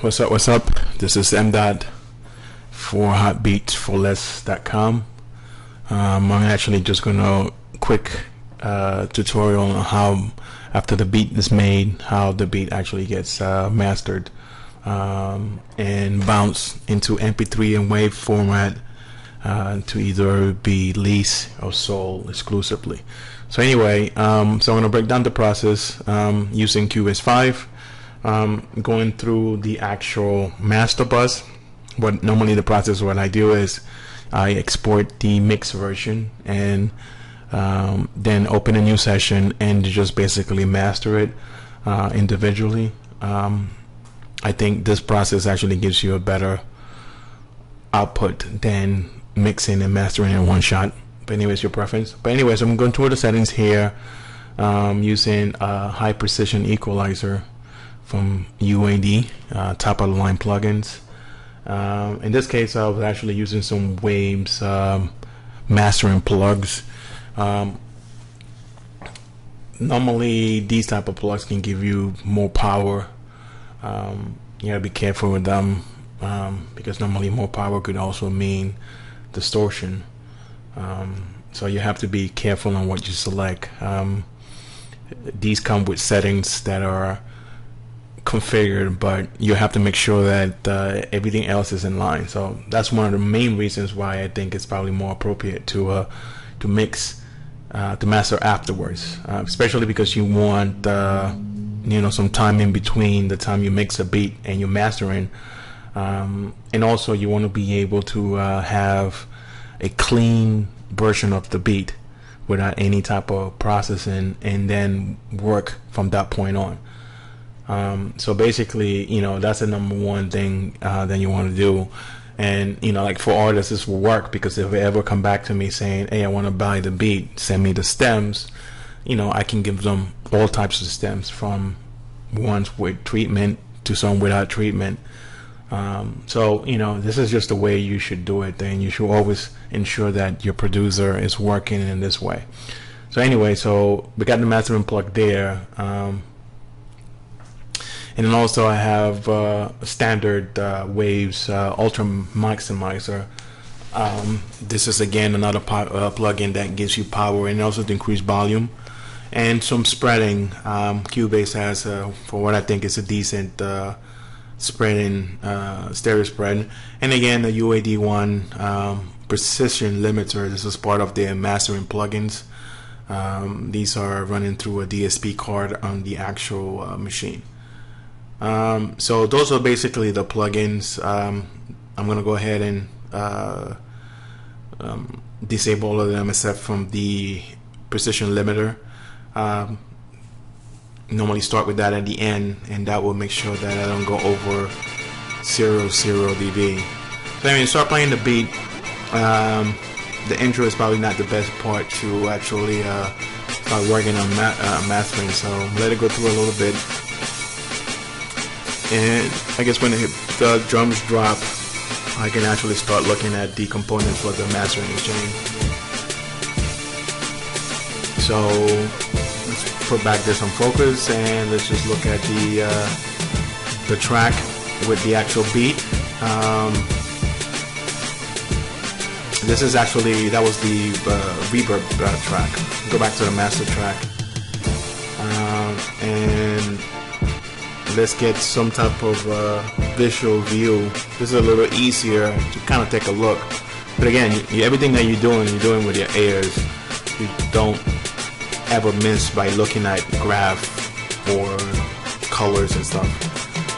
What's up? What's up? This is M. Dot for HotBeats4Less.com. I'm actually just gonna quick tutorial on how, after the beat is made, how the beat actually gets mastered and bounced into MP3 and WAV format to either be leased or sold exclusively. So anyway, so I'm gonna break down the process using Cubase 5. Going through the actual master bus. What normally the process, what I do is I export the mix version and then open a new session and just basically master it individually. I think this process actually gives you a better output than mixing and mastering in one shot. But anyways, your preference. But anyways, I'm going through the settings here using a high precision equalizer from UAD, top of the line plugins. In this case, I was actually using some Waves mastering plugs. Normally, these type of plugs can give you more power. You gotta be careful with them because normally more power could also mean distortion. So you have to be careful on what you select. These come with settings that are configured, but you have to make sure that everything else is in line. So that's one of the main reasons why I think it's probably more appropriate to mix to master afterwards, especially because you want some time in between the time you mix a beat and you're mastering, and also you want to be able to have a clean version of the beat without any type of processing, and then work from that point on. So basically, that's the number one thing that you want to do. And like for artists, this will work because if they ever come back to me saying, hey, I want to buy the beat, send me the stems, I can give them all types of stems, from ones with treatment to some without treatment. So this is just the way you should do it, and you should always ensure that your producer is working in this way. So anyway, so we got the mastering plug there. And then also I have a standard Waves Ultra Maximizer. This is again another plugin that gives you power and also to increase volume and some spreading. Cubase has, for what I think is a decent spreading stereo spread. And again, the UAD one precision limiter. This is part of their mastering plugins. These are running through a DSP card on the actual machine. So those are basically the plugins. I'm gonna go ahead and disable all of them except from the precision limiter. Normally start with that at the end, and that will make sure that I don't go over 0 dB. So anyway, start playing the beat. The intro is probably not the best part to actually start working on mastering, so let it go through a little bit. And I guess when the drums drop, I can actually start looking at the components for the mastering chain. So let's put back this on focus, and let's just look at the track with the actual beat. This is actually, that was the reverb track. Go back to the master track, and let's get some type of visual view. This is a little easier to kind of take a look. But again, everything that you're doing with your ears. You don't ever miss by looking at graph or colors and stuff.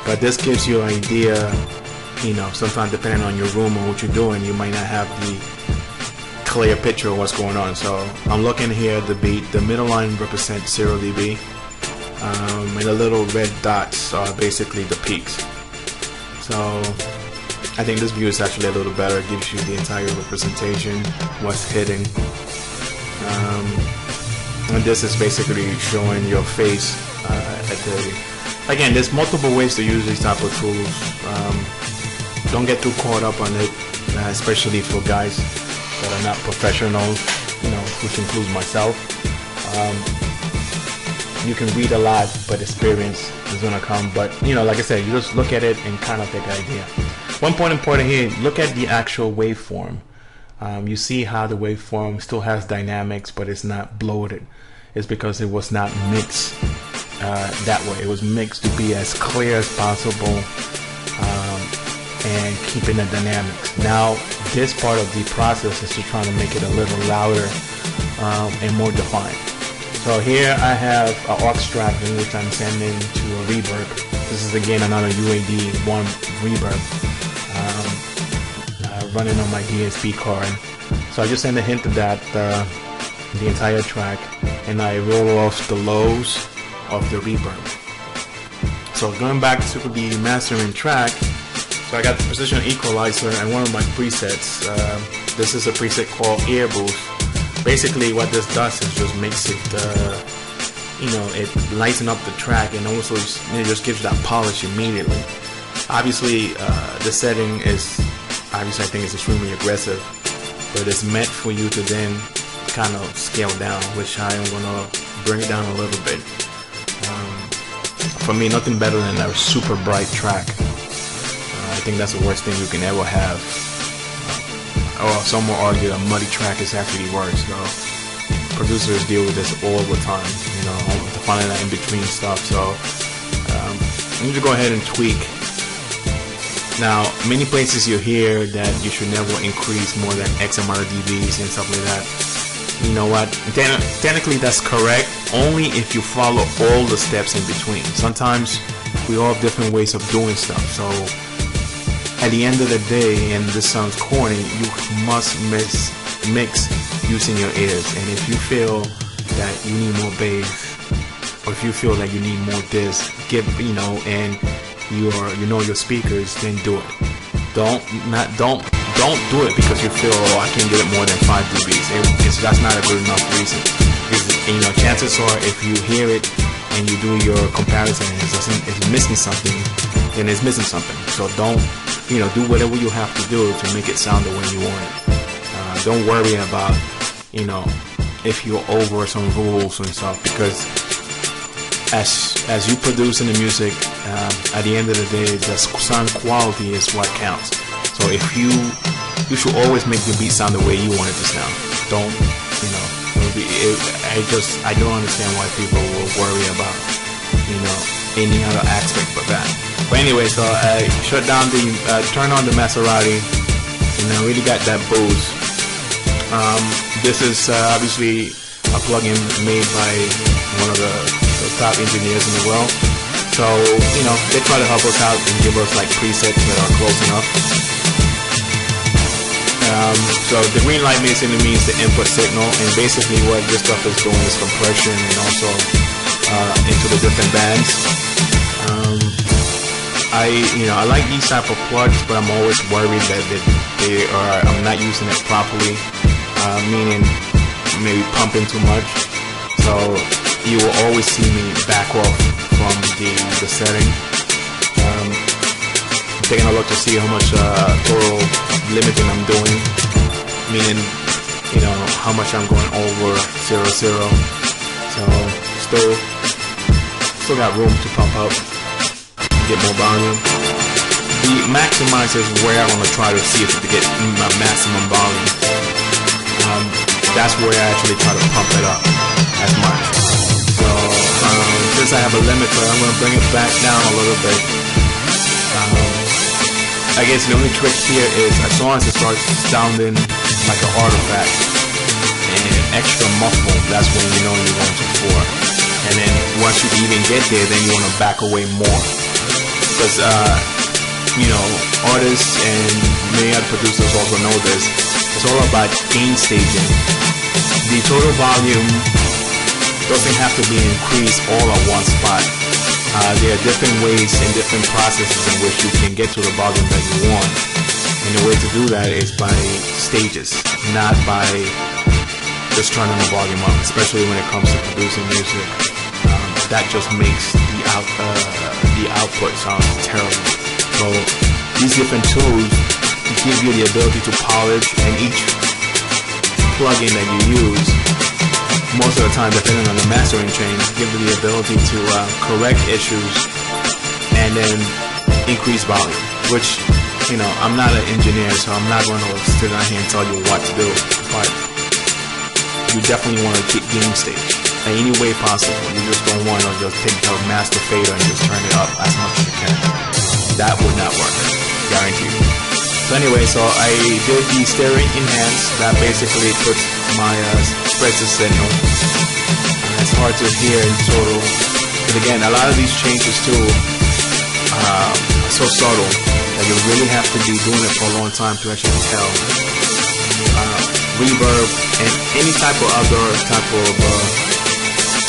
But this gives you an idea. Sometimes depending on your room and what you're doing, you might not have the clear picture of what's going on. So I'm looking here at the beat. The middle line represents 0 dB. And the little red dots are basically the peaks. So I think this view is actually a little better. It gives you the entire representation, what's hitting. And this is basically showing your face at the... Again, there's multiple ways to use these type of tools. Don't get too caught up on it, especially for guys that are not professionals, which includes myself. you can read a lot, but experience is gonna come. But you know, like I said, you just look at it and kind of take an idea. One point important here: look at the actual waveform. You see how the waveform still has dynamics, but it's not bloated. It's because it was not mixed that way. It was mixed to be as clear as possible and keeping the dynamics. Now, this part of the process is to try to make it a little louder and more defined. So here I have an aux track in which I'm sending to a reverb. This is again another UAD1 reverb running on my DSP card. So I just send a hint of that, the entire track, and I roll off the lows of the reverb. So going back to the mastering track, so I got the precision equalizer and one of my presets. This is a preset called Ear Boost. Basically what this does is just makes it, you know, it lighten up the track and also it just gives that polish immediately. Obviously the setting is, obviously I think it's extremely aggressive, but it's meant for you to then kind of scale down, which I am going to bring it down a little bit. For me, nothing better than a super bright track. I think that's the worst thing you can ever have. Or some will argue a muddy track is actually worse. So producers deal with this all the time, you know, finding that in between stuff. So you need to go ahead and tweak. Now, many places you hear that you should never increase more than X amount of dBs and stuff like that. You know what? Technically, that's correct, only if you follow all the steps in between. Sometimes we all have different ways of doing stuff. So, at the end of the day, and this sounds corny, you must mix using your ears. And if you feel that you need more bass, or if you feel that you need more this, and you know your speakers, then do it. Don't do it because you feel, oh, I can't get it more than 5 dBs. That's not a good enough reason. You know, chances are if you hear it and you do your comparison and it's missing something, then it's missing something. So don't, you know, do whatever you have to do to make it sound the way you want it. Don't worry about, you know, if you're over some rules and stuff, because as you producing the music, at the end of the day, the sound quality is what counts. So if you should always make your beat sound the way you want it to sound. Don't, you know, I don't understand why people will worry about, you know, any other aspect but that. But anyway, so I shut down turn on the Maserati, and I really got that boost. This is obviously a plugin made by one of the top engineers in the world. So, you know, they try to help us out and give us like presets that are close enough. So the green light basically means the input signal, and basically what this stuff is doing is compression and also into the different bands. I like these type of plugs, but I'm always worried that I'm not using it properly, meaning maybe pumping too much. So you will always see me back off from the setting. Taking a look to see how much total limiting I'm doing, meaning, you know, how much I'm going over 0, 0. So still got room to pump up, get more volume. The maximizer is where I want to try to see if to get my maximum volume. That's where I actually try to pump it up as much. So since I have a limiter, I'm going to bring it back down a little bit. I guess the only trick here is as long as it starts sounding like an artifact and extra muffled, that's when you know you're going to 4. And then once you even get there, then you want to back away more. Because, you know, artists and many other producers also know this. It's all about gain staging. The total volume doesn't have to be increased all at one spot. There are different ways and different processes in which you can get to the volume that you want. And the way to do that is by stages, not by just turning the volume up, especially when it comes to producing music. That just makes the output sound terrible. So these different tools give you the ability to polish, and each plugin that you use most of the time, depending on the mastering chains, give you the ability to correct issues and then increase volume, which, you know, I'm not an engineer, so I'm not going to sit down here and tell you what to do, but you definitely want to keep game stage in any way possible. You just don't want to just take the master fader and just turn it up as much as you can. That would not work, guarantee you. So anyway, so I did the stereo enhance. That basically puts my spreads to signal. It's hard to hear in total, but again, a lot of these changes too are so subtle that you really have to be doing it for a long time to actually tell. Reverb and any type of other type of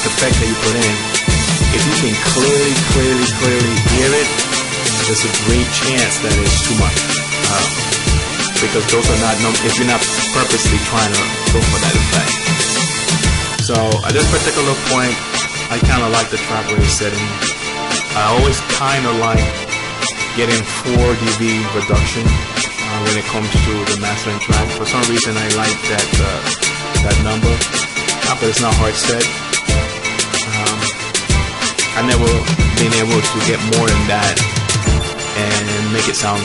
effect that you put in, if you can clearly hear it, there's a great chance that it's too much. Because those are not, if you're not purposely trying to go for that effect. So at this particular point, I kind of like the track rate setting. I always kind of like getting 4 dB reduction when it comes to the mastering track. For some reason, I like that number, but it's not hard set. I've never been able to get more than that and make it sound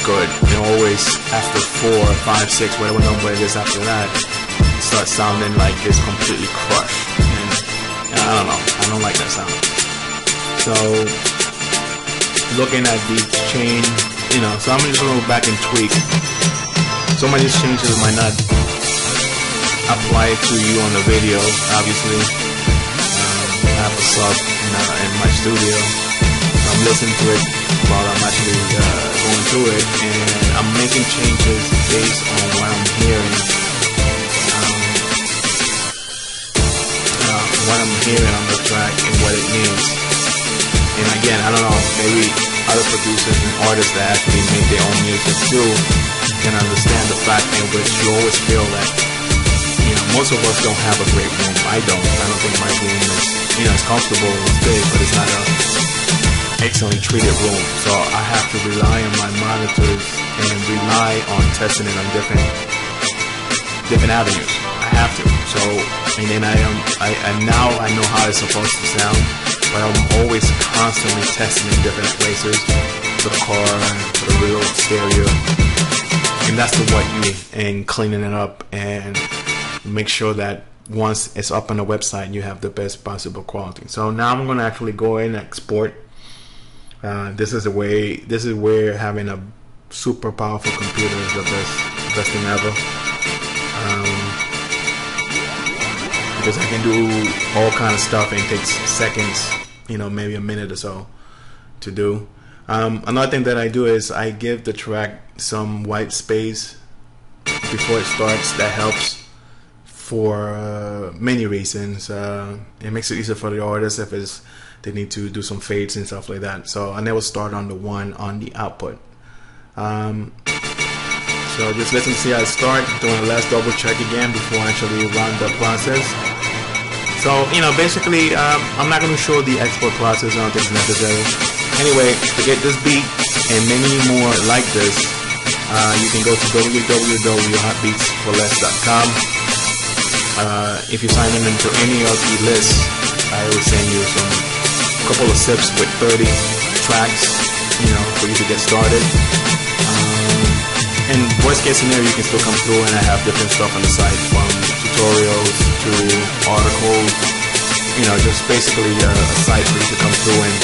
good. You know, always after 4, 5, 6, whatever number it is after that, it starts sounding like it's completely crushed. And I don't know, I don't like that sound. So looking at the chain, you know, so I'm just gonna go back and tweak. Some of these changes might not apply to you on the video, obviously. I have a sub in my studio. I'm listening to it while I'm actually going through it, and I'm making changes based on what I'm hearing, on the track and what it means. And again, I don't know, maybe other producers and artists that actually make their own music too can understand the fact in which you always feel that, you know, most of us don't have a great room. I don't think my room is, you know, it's comfortable, it's big, but it's not a excellently treated room. So I have to rely on my monitors and rely on testing it on different avenues. I have to. So, and then now I know how it's supposed to sound, but I'm always constantly testing in different places, for the car, for the real stereo, and that's the what you, and cleaning it up and make sure that once it's up on the website, you have the best possible quality. So now I'm going to actually go in and export. This is where having a super powerful computer is the best thing ever. Because I can do all kind of stuff and it takes seconds, you know, maybe a minute or so to do. Another thing that I do is I give the track some white space before it starts. That helps for many reasons. It makes it easier for the artist if they need to do some fades and stuff like that. So I never start on the one on the output. So just let me see how it starts. Doing a last double check again before I actually run the process. So, you know, basically, I'm not going to show the export process. I don't think it's necessary. Anyway, to get this beat and many more like this, you can go to www.HotBeats4Less.com. If you sign in into any of the lists, I will send you a couple of sips with 30 tracks, you know, for you to get started. And worst case scenario, you can still come through, and I have different stuff on the site, from tutorials to articles, you know, just basically a site for you to come through and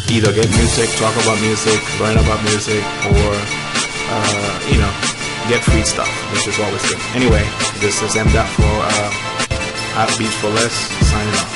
either get music, talk about music, learn about music, or you know, get free stuff, which is always good. Anyway, this is M. for HotBeats4Less signing off.